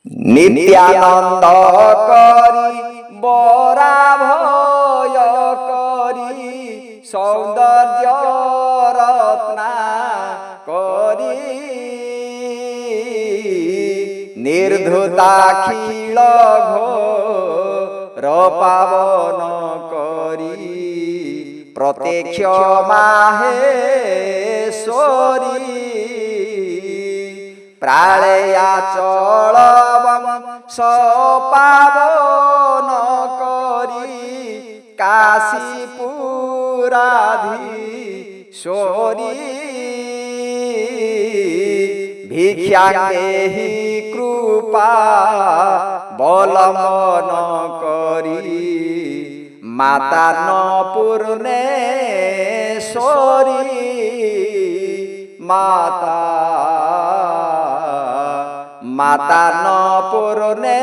নিত্যানন্দ করি বরা ভয় করি সৌন্দর্য রত্না করি নির্ধুতাখিল ঘোর পাবন করি প্রত্যক্ষ মাহেশ্বরী প্রাళয়াচলবং সপাবন করি কাশীপুরাধীশ্বরী ভিক্ষা দেহি কৃপা বলম্বন করি মাতা পূর্ণেশ্বরী মাতা পূর্ণেশ্বরী